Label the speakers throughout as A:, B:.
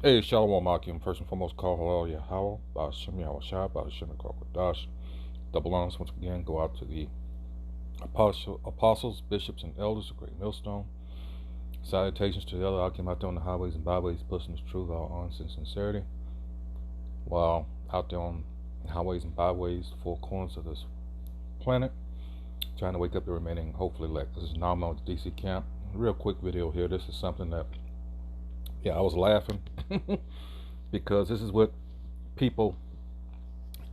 A: Hey, Shalom Akim. First and foremost, call hello, Yahweh, Ba'ashem Yahushua, Ba'ashem Kokodash. Double honors once again go out to the apostles, bishops, and elders of Great Millstone. Salutations to the other Akim out there on the highways and byways, pushing this truth, all honesty and sincerity. While out there on the highways and byways, four corners of this planet, trying to wake up the remaining, hopefully, elect. This is Normal at the DC camp. Real quick video here. This is something that, I was laughing because this is what people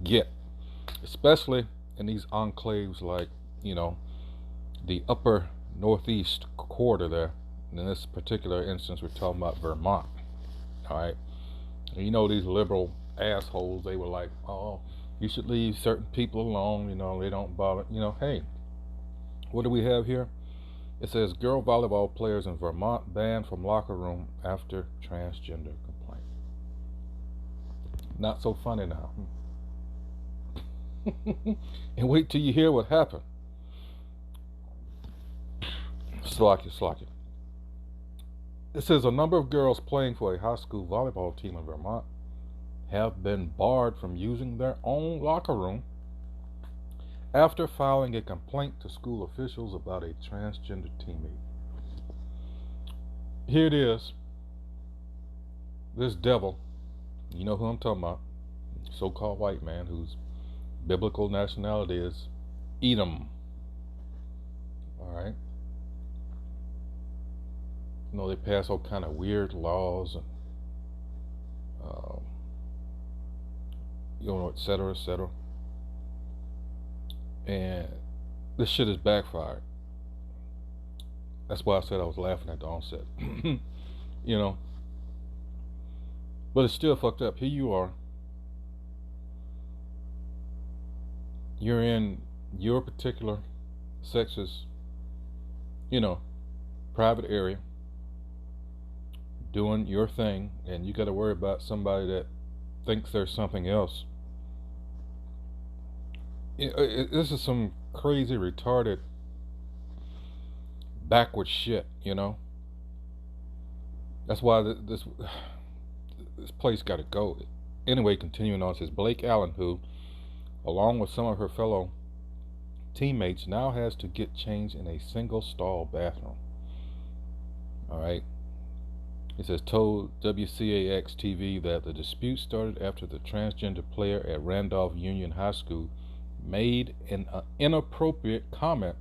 A: get, especially in these enclaves like, the upper northeast quarter there. And in this particular instance, we're talking about Vermont. All right. And these liberal assholes, they were like, oh, you should leave certain people alone. They don't bother. Hey, what do we have here? It says girl volleyball players in Vermont banned from locker room after transgender complaint. Not so funny now. And wait till you hear what happened. Slack it. It says a number of girls playing for a high school volleyball team in Vermont have been barred from using their own locker room after filing a complaint to school officials about a transgender teammate. Here it is. This devil, you know who I'm talking about, so-called white man whose biblical nationality is Edom. All right. They pass all kind of weird laws and, et cetera, et cetera. And this shit is backfired. That's why I said I was laughing at the onset. But it's still fucked up. Here you are. You're in your particular sex's, private area, doing your thing, and you got to worry about somebody that thinks there's something else. This is some crazy, retarded, backward shit, That's why this place got to go. Anyway, continuing on, it says Blake Allen, who, along with some of her fellow teammates, now has to get changed in a single-stall bathroom. All right. It says, told WCAX TV that the dispute started after the transgender player at Randolph Union High School made an inappropriate comment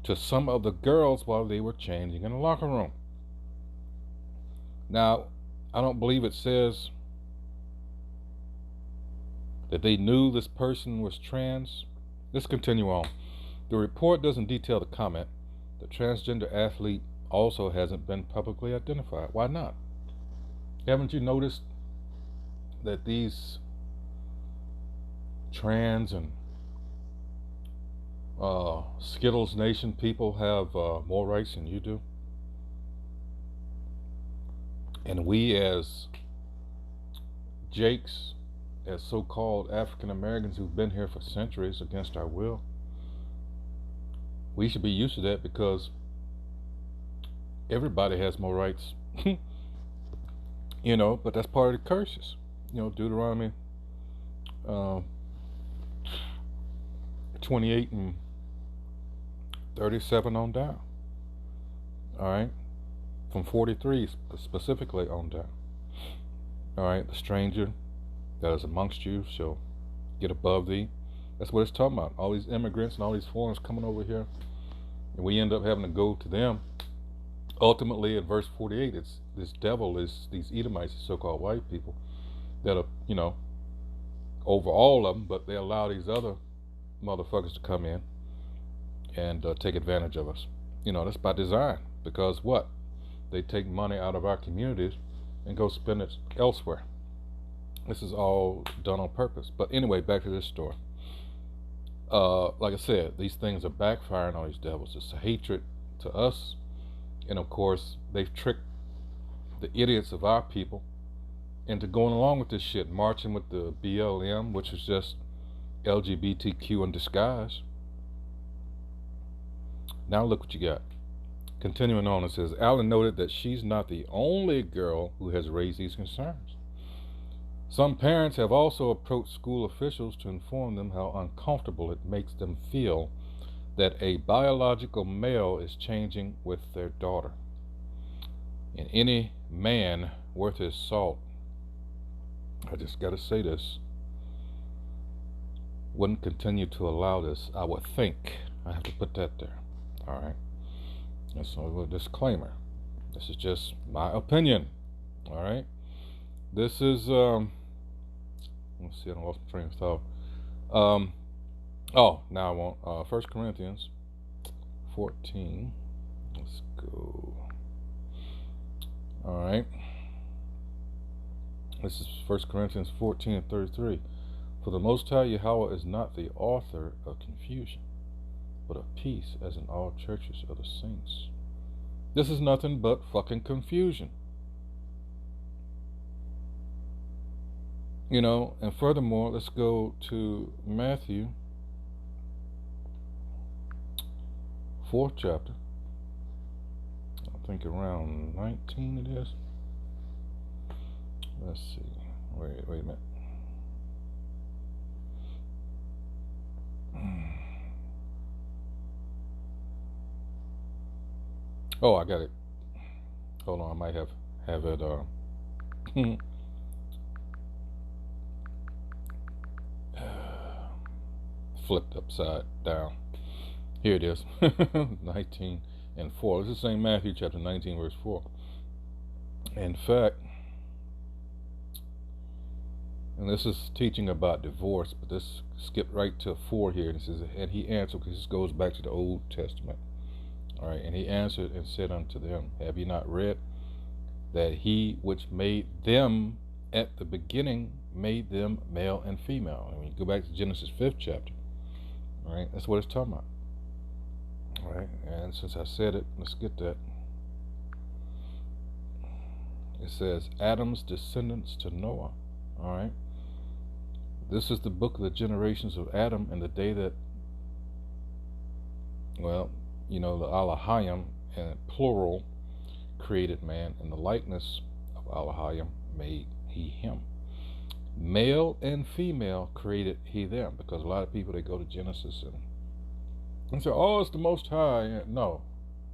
A: to some of the girls while they were changing in the locker room. Now, I don't believe it says that they knew this person was trans. Let's continue on. The report doesn't detail the comment. The transgender athlete also hasn't been publicly identified. Why not? Haven't you noticed that these trans and Skittles Nation people have more rights than you do? And we as Jakes, as so-called African Americans who've been here for centuries against our will, we should be used to that because everybody has more rights. But that's part of the curses. Deuteronomy 28 and 37 on down. All right. From 43 specifically on down. All right. The stranger that is amongst you shall get above thee. That's what it's talking about. All these immigrants and all these foreigners coming over here, and we end up having to go to them. Ultimately, in verse 48, it's this devil is these Edomites, so-called white people, that are, over all of them, but they allow these other motherfuckers to come in and take advantage of us. That's by design, because what? They take money out of our communities and go spend it elsewhere. This is all done on purpose. But anyway, back to this story. Like I said, these things are backfiring on these devils. It's a hatred to us. And of course, they've tricked the idiots of our people into going along with this shit, marching with the BLM, which is just LGBTQ in disguise. Now look what you got. Continuing on, it says, Allen noted that she's not the only girl who has raised these concerns. Some parents have also approached school officials to inform them how uncomfortable it makes them feel that a biological male is changing with their daughter. And any man worth his salt, I just got to say this, wouldn't continue to allow this, I would think. I have to put that there. All right. And so a disclaimer. This is just my opinion. All right. This is, let's see, I lost my train of thought. Now I want 1 Corinthians 14. Let's go. All right. This is 1 Corinthians 14 and 33. For the Most High Yahweh is not the author of confusion, but of peace, as in all churches of the saints. This is nothing but fucking confusion. You know, and furthermore, let's go to Matthew, 4th chapter. I think around 19 it is. Let's see. Wait a minute. Oh, I got it. Hold on, I might have it flipped upside down. Here it is. 19 and 4. This is St. Matthew chapter 19 verse 4. In fact, and this is teaching about divorce, but this skipped right to 4 here, and it says, and he answered, because this goes back to the Old Testament. All right, and he answered and said unto them, have ye not read that he which made them at the beginning made them male and female? And when you go back to Genesis 5th chapter, all right, that's what it's talking about. All right, and since I said it, let's get that. It says Adam's descendants to Noah. All right, this is the book of the generations of Adam, and the day that, well, you know, the Elohim, and plural, created man, in the likeness of Elohim made he him. Male and female created he them, because a lot of people, they go to Genesis and say, oh, it's the Most High. No,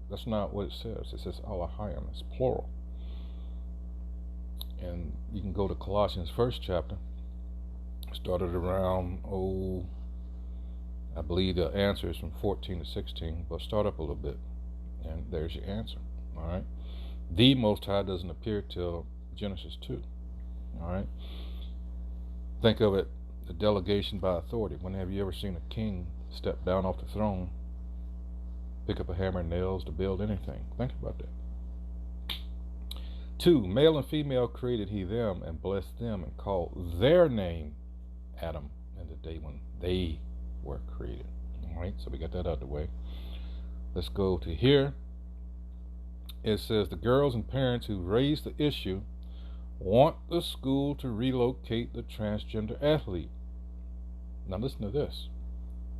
A: that's not what it says. It says Elohim, it's plural. And you can go to Colossians 1st chapter. Started around, I believe the answer is from 14 to 16, but start up a little bit, and there's your answer. All right. The Most High doesn't appear till Genesis 2. All right. Think of it, the delegation by authority. When have you ever seen a king step down off the throne, pick up a hammer and nails to build anything? Think about that. 2, male and female created he them, and blessed them, and called their name Adam, in the day when they were created. All right, so we got that out of the way. Let's go to here. It says the girls and parents who raised the issue want the school to relocate the transgender athlete. Now listen to this.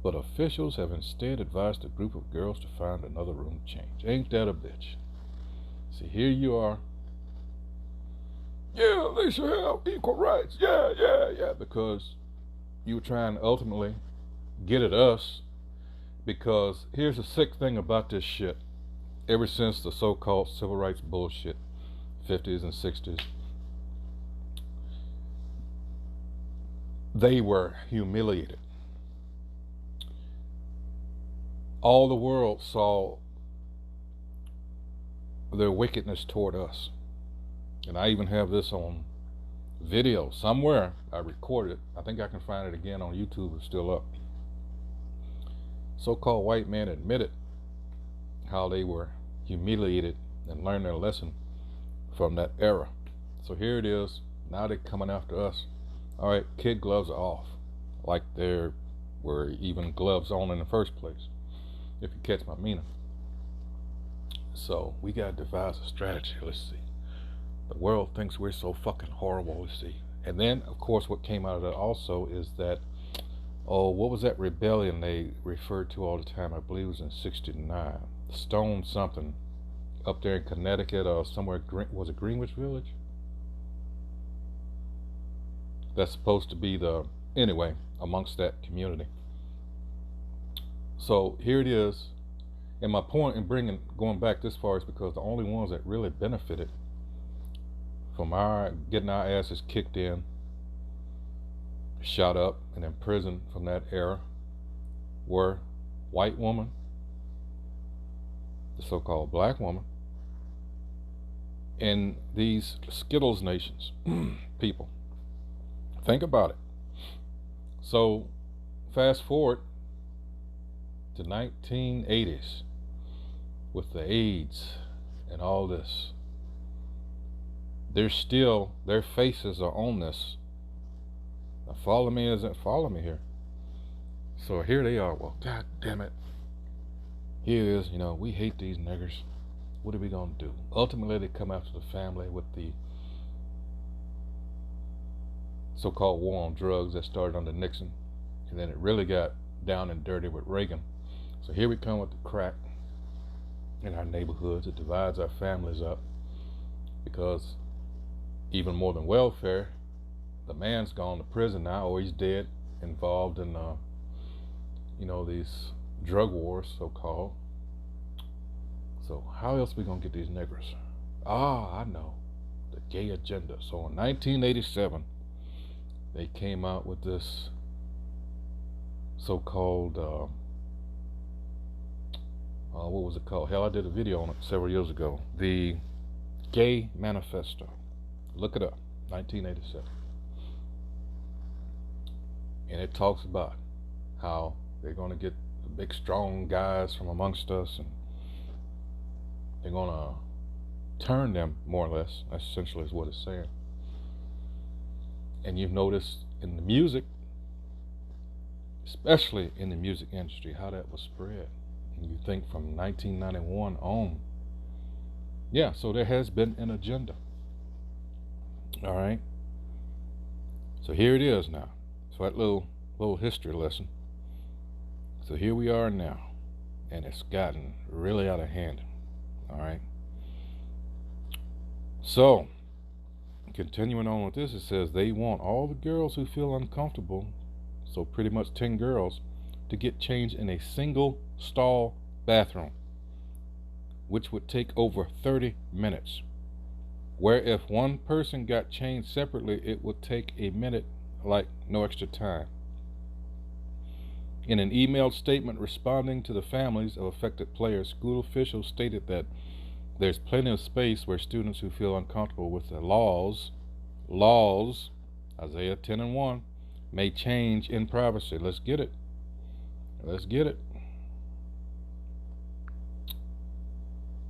A: But officials have instead advised a group of girls to find another room to change. Ain't that a bitch? See, here you are. Yeah, they should have equal rights. Yeah. Because you were trying to ultimately get at us. Because here's the sick thing about this shit. Ever since the so-called civil rights bullshit, 50s and 60s, they were humiliated. All the world saw their wickedness toward us. And I even have this on video somewhere. I recorded it. I think I can find it again on YouTube. It's still up. So-called white men admitted how they were humiliated and learned their lesson from that era. So here it is. Now they're coming after us. All right, kid gloves are off, like there were even gloves on in the first place, if you catch my meaning. So we got to devise a strategy. Let's see. The world thinks we're so fucking horrible. Let's see. And then, of course, what came out of that also is that, what was that rebellion they referred to all the time? I believe it was in '69. Stone something up there in Connecticut or somewhere. Was it Greenwich Village? That's supposed to be the, anyway, amongst that community. So here it is. And my point in going back this far is because the only ones that really benefited from our getting our asses kicked in, shot up, and imprisoned from that era were white woman, the so-called black woman, and these Skittles nations people. Think about it. So fast forward to 1980s with the AIDS and all this. They're still, their faces are on this. Now follow me isn't follow me here. So here they are. Well, god damn it. Here it is, we hate these niggers. What are we gonna do? Ultimately they come after the family with the so-called war on drugs that started under Nixon, and then it really got down and dirty with Reagan. So here we come with the crack in our neighborhoods. It divides our families up because even more than welfare, the man's gone to prison now, or he's dead, involved in these drug wars, so-called. So how else are we gonna get these niggers? I know, the gay agenda. So in 1987 they came out with this so-called what was it called? Hell, I did a video on it several years ago. The Gay Manifesto. Look it up. 1987. And it talks about how they're going to get the big strong guys from amongst us, and they're going to turn them, more or less. That's essentially is what it's saying. And you've noticed in the music, especially in the music industry, how that was spread. And you think from 1991 on, yeah, so there has been an agenda. All right. So here it is now. So that little history lesson. So here we are now, and it's gotten really out of hand. All right. So continuing on with this, it says they want all the girls who feel uncomfortable, so pretty much 10 girls, to get changed in a single stall bathroom, which would take over 30 minutes. Where if one person got changed separately, it would take a minute, like no extra time. In an emailed statement responding to the families of affected players, school officials stated that there's plenty of space where students who feel uncomfortable with the laws, Isaiah 10:1, may change in privacy. Let's get it.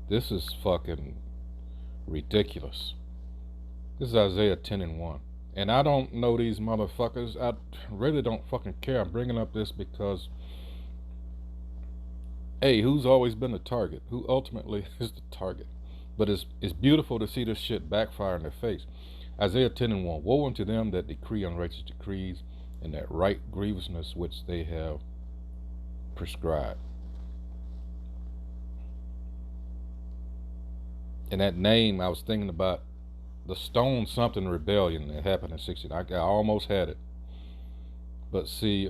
A: This is fucking ridiculous. This is Isaiah 10:1. And I don't know these motherfuckers. I really don't fucking care. I'm bringing up this because, hey, who's always been the target? Who ultimately is the target? But it's beautiful to see this shit backfire in their face. Isaiah 10:1. Woe unto them that decree unrighteous decrees, and that right grievousness which they have prescribed. And that name, I was thinking about the Stone something rebellion that happened in 60. I almost had it. But see,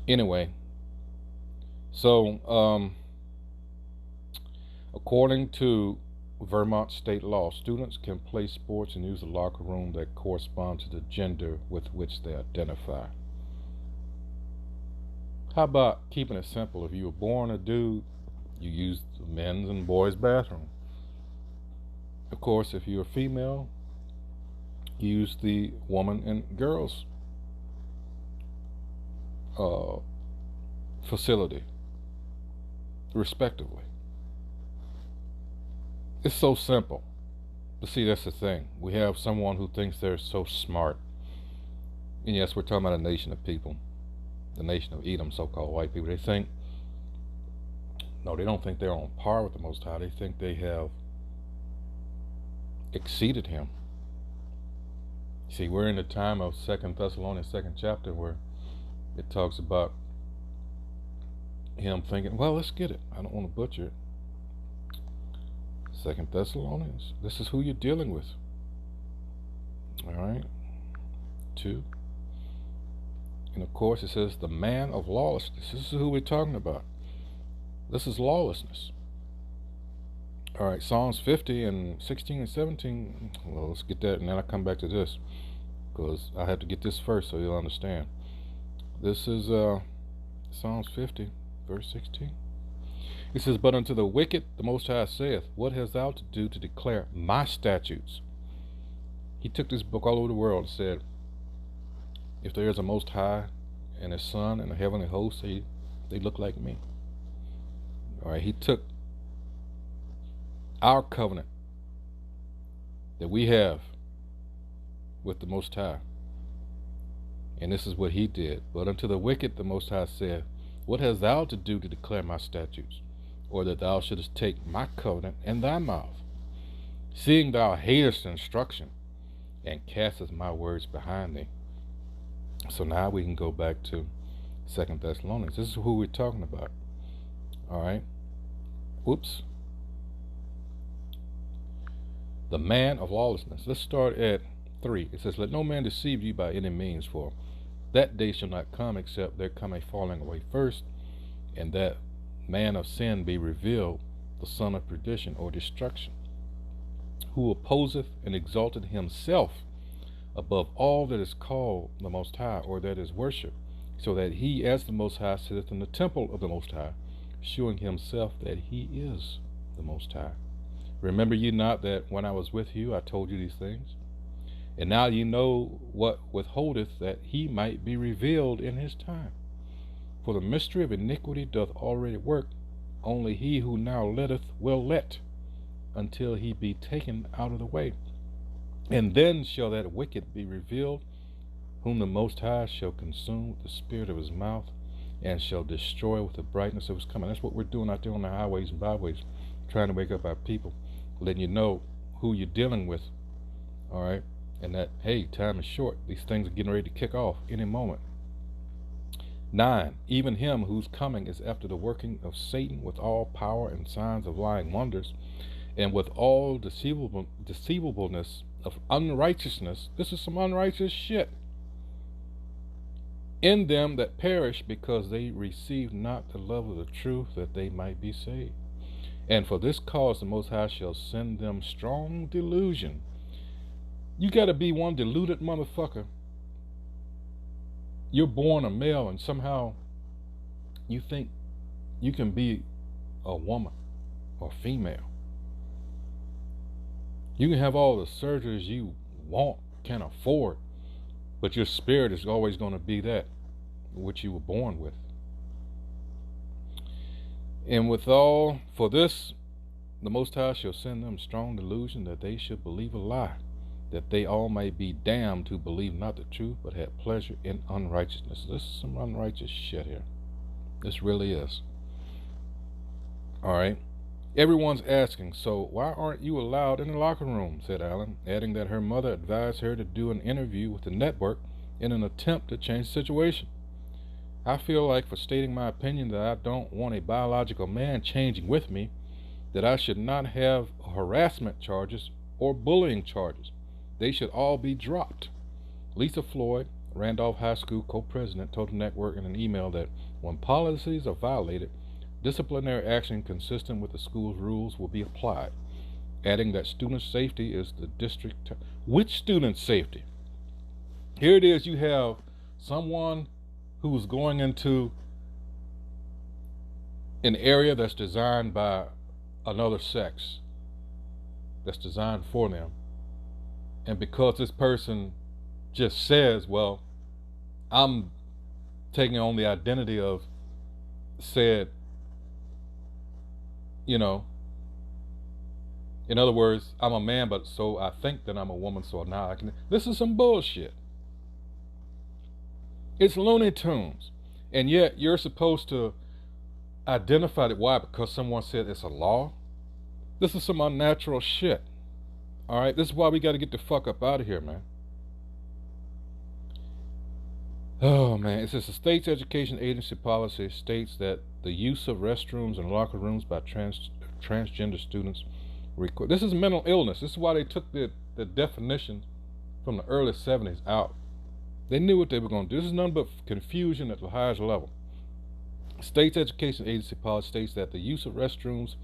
A: anyway. So, according to Vermont state law, students can play sports and use a locker room that corresponds to the gender with which they identify. How about keeping it simple? If you were born a dude, you use the men's and boys' bathroom. Of course, if you're a female, you use the woman and girls facility, respectively. It's so simple. But see, that's the thing. We have someone who thinks they're so smart. And yes, we're talking about a nation of people. The nation of Edom, so-called white people. They think, no, they don't think they're on par with the Most High. They think they have exceeded him. See, we're in the time of 2 Thessalonians 2nd chapter, where it talks about him thinking, well, let's get it. I don't want to butcher it. 2 Thessalonians. This is who you're dealing with. All right. 2. And of course it says the man of lawlessness. This is who we're talking about. This is lawlessness. All right, Psalms 50 and 16 and 17. Well, let's get that, and then I'll come back to this, because I have to get this first so you'll understand. This is Psalms 50, verse 16. It says, but unto the wicked the Most High saith, what hast thou to do to declare my statutes? He took this book all over the world and said, if there is a Most High and His Son and a heavenly host, they look like me. All right, He took our covenant that we have with the Most High, and this is what He did. But unto the wicked the Most High said, what hast thou to do to declare my statutes, or that thou shouldest take my covenant in thy mouth, seeing thou hatest instruction, and castest my words behind thee? So now we can go back to 2 Thessalonians. This is who we're talking about. All right. Whoops. The man of lawlessness. Let's start at 3. It says, let no man deceive you by any means, for that day shall not come except there come a falling away first, and that man of sin be revealed, the son of perdition or destruction, who opposeth and exalteth himself above all that is called the Most High, or that is worshipped, so that he as the Most High sitteth in the temple of the Most High, shewing himself that he is the Most High. Remember ye not that when I was with you I told you these things? And now ye know what withholdeth, that he might be revealed in his time. For the mystery of iniquity doth already work, only he who now letteth will let, until he be taken out of the way. And then shall that wicked be revealed, whom the Most High shall consume with the spirit of his mouth, and shall destroy with the brightness of his coming. That's what we're doing out there on the highways and byways, trying to wake up our people, letting you know who you're dealing with. All right. And that, hey, time is short. These things are getting ready to kick off any moment. 9. Even him whose coming is after the working of Satan with all power and signs of lying wonders, and with all deceivableness of unrighteousness. This is some unrighteous shit. In them that perish, because they receive not the love of the truth, that they might be saved. And for this cause the Most High shall send them strong delusion. You gotta be one deluded motherfucker. You're born a male and somehow you think you can be a woman or female. You can have all the surgeries you want, can afford, but your spirit is always going to be that which you were born with. And withal, for this, the Most High shall send them strong delusion, that they should believe a lie, that they all may be damned who believe not the truth, but had pleasure in unrighteousness. This is some unrighteous shit here. This really is. All right. Everyone's asking, so why aren't you allowed in the locker room? Said Alan, adding that her mother advised her to do an interview with the network in an attempt to change the situation. I feel like, for stating my opinion that I don't want a biological man changing with me, that I should not have harassment charges or bullying charges. They should all be dropped. Lisa Floyd, Randolph High School co-president, told the network in an email that when policies are violated, disciplinary action consistent with the school's rules will be applied, adding that student safety is the district. Which student safety? Here it is, you have someone who's going into an area that's designed by another sex, that's designed for them. And because this person just says, well, I'm taking on the identity of said, in other words, I'm a man, but so I think that I'm a woman, so now I can. This is some bullshit. It's Looney Tunes. And yet you're supposed to identify it. Why? Because someone said it's a law? This is some unnatural shit. All right, this is why we got to get the fuck up out of here, man. Oh, man. It says the state's education agency policy states that the use of restrooms and locker rooms by transgender students. This is mental illness. This is why they took the definition from the early 70s out. They knew what they were going to do. This is nothing but confusion at the highest level. State's Education Agency policy states that the use of restrooms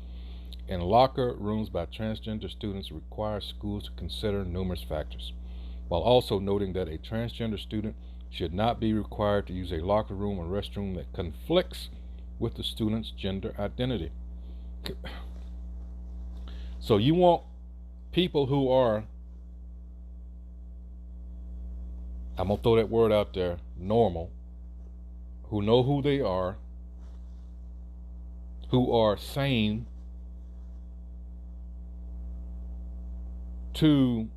A: and locker rooms by transgender students requires schools to consider numerous factors, while also noting that a transgender student should not be required to use a locker room or restroom that conflicts with the student's gender identity. So you want people who are, I'm going to throw that word out there, normal, who know who they are, who are sane, to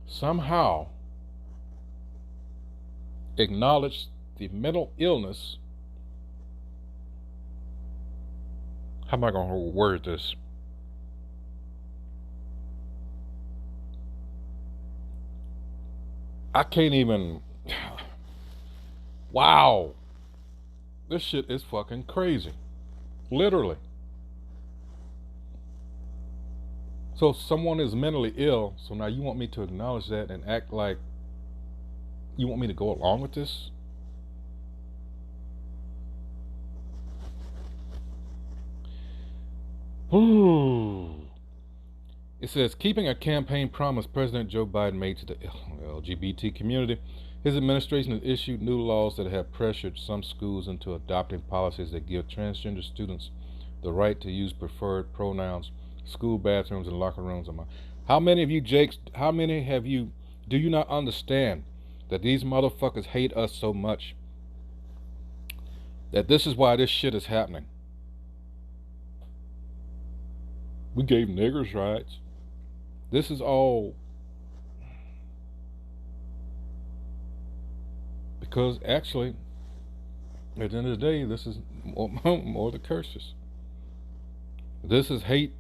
A: somehow acknowledge the mental illness. How am I going to word this? I can't even. Wow. This shit is fucking crazy. Literally. So someone is mentally ill, so now you want me to acknowledge that and act like you want me to go along with this? Ooh. It says, keeping a campaign promise President Joe Biden made to the LGBT community, his administration has issued new laws that have pressured some schools into adopting policies that give transgender students the right to use preferred pronouns, school bathrooms, and locker rooms. How many of you, Jakes, do you not understand that these motherfuckers hate us so much that this is why this shit is happening? We gave niggers rights. This is all because actually, at the end of the day, this is more the curses. This is hate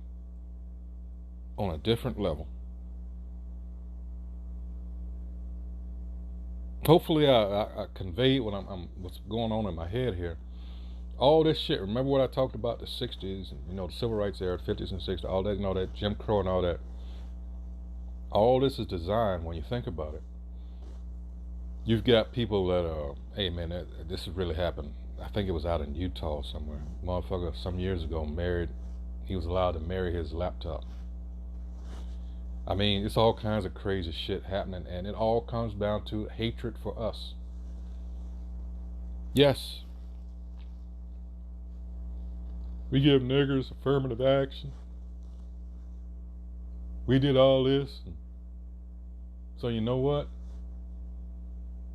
A: on a different level. Hopefully I conveyed what's going on in my head here. All this shit, remember what I talked about, the 60s, the civil rights era, 50s and 60s, all that, that Jim Crow and all that. All this is designed, when you think about it. You've got people that hey man, this has really happened. I think it was out in Utah somewhere. Motherfucker, some years ago, he was allowed to marry his laptop. I mean, it's all kinds of crazy shit happening, and it all comes down to hatred for us. Yes. We give niggers affirmative action. We did all this. So you know what?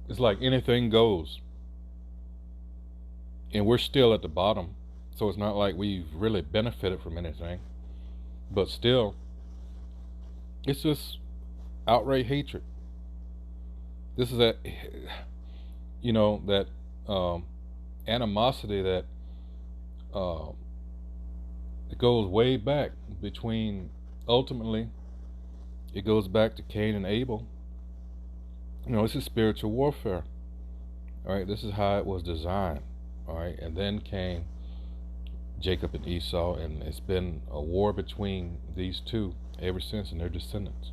A: It's like anything goes. And we're still at the bottom. So it's not like we've really benefited from anything. But still, it's just outright hatred. This is that, that animosity that it goes way back between, ultimately, it goes back to Cain and Abel. This is spiritual warfare. All right, this is how it was designed. All right, and then came Jacob and Esau, and it's been a war between these two ever since, and their descendants.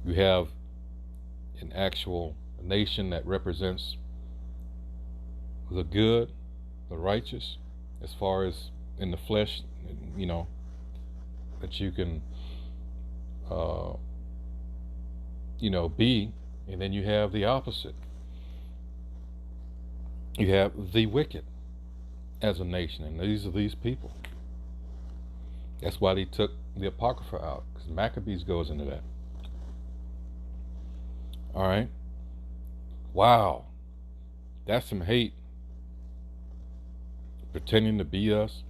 A: You have an actual nation that represents the good, the righteous, as far as in the flesh, that you can, be, and then you have the opposite. You have the wicked as a nation, and these are these people. That's why they took the Apocrypha out, because Maccabees goes into that. All right. Wow. That's some hate. Pretending to be us.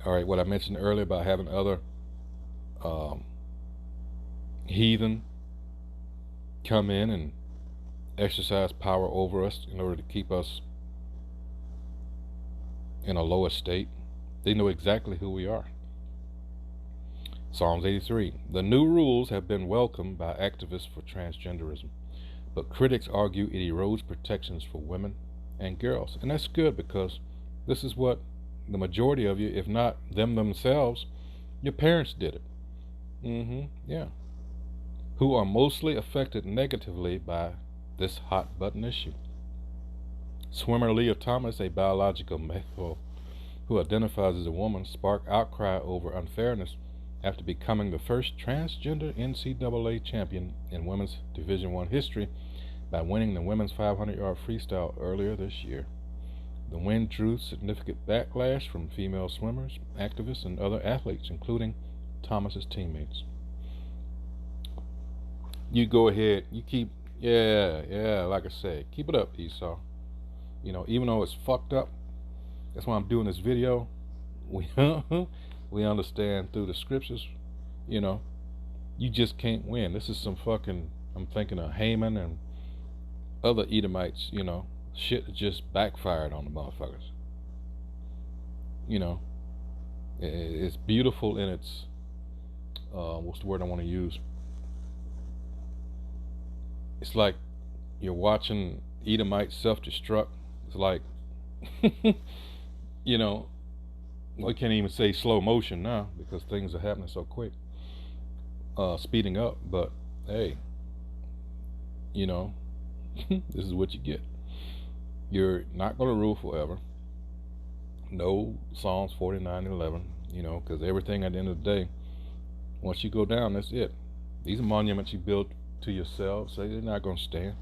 A: All right, what I mentioned earlier about having other heathen come in and exercise power over us in order to keep us in a lower state. They know exactly who we are. Psalms 83. The new rules have been welcomed by activists for transgenderism, but critics argue it erodes protections for women and girls. And that's good, because this is what the majority of you, if not them themselves, your parents did it. Yeah. Who are mostly affected negatively by this hot button issue. Swimmer Leah Thomas, a biological male who identifies as a woman, sparked outcry over unfairness after becoming the first transgender NCAA champion in women's Division I history by winning the women's 500-yard freestyle earlier this year. The win drew significant backlash from female swimmers, activists, and other athletes, including Thomas's teammates. You go ahead, you keep, like I said, keep it up, Esau. Even though it's fucked up, that's why I'm doing this video. We understand through the scriptures, you just can't win. This is some fucking, I'm thinking of Haman and other Edomites, shit that just backfired on the motherfuckers. It's beautiful in its, what's the word I want to use? It's like you're watching Edomites self-destruct. It's like, well, I can't even say slow motion now because things are happening so quick, speeding up. But hey, this is what you get. You're not going to rule forever. No Psalms 49:11, because everything at the end of the day, once you go down, that's it. These are monuments you build to yourself, so they're not going to stand.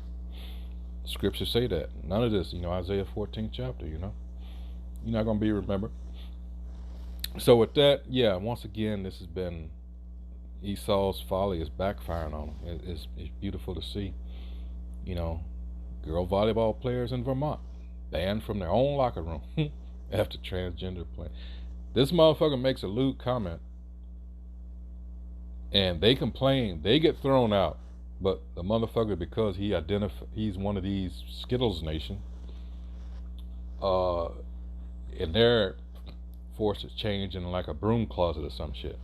A: Scriptures say that. None of this, Isaiah 14th chapter, you're not going to be remembered. So with that, once again, this has been Esau's folly is backfiring on him. It's beautiful to see. Girl volleyball players in Vermont banned from their own locker room after transgender play. This motherfucker makes a lewd comment and they complain, they get thrown out. But the motherfucker, because he's one of these Skittles nation, and they're forced to change in like a broom closet or some shit.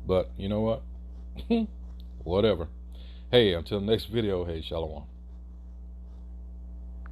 A: But you know what? Whatever. Hey, until next video, hey, Shalom.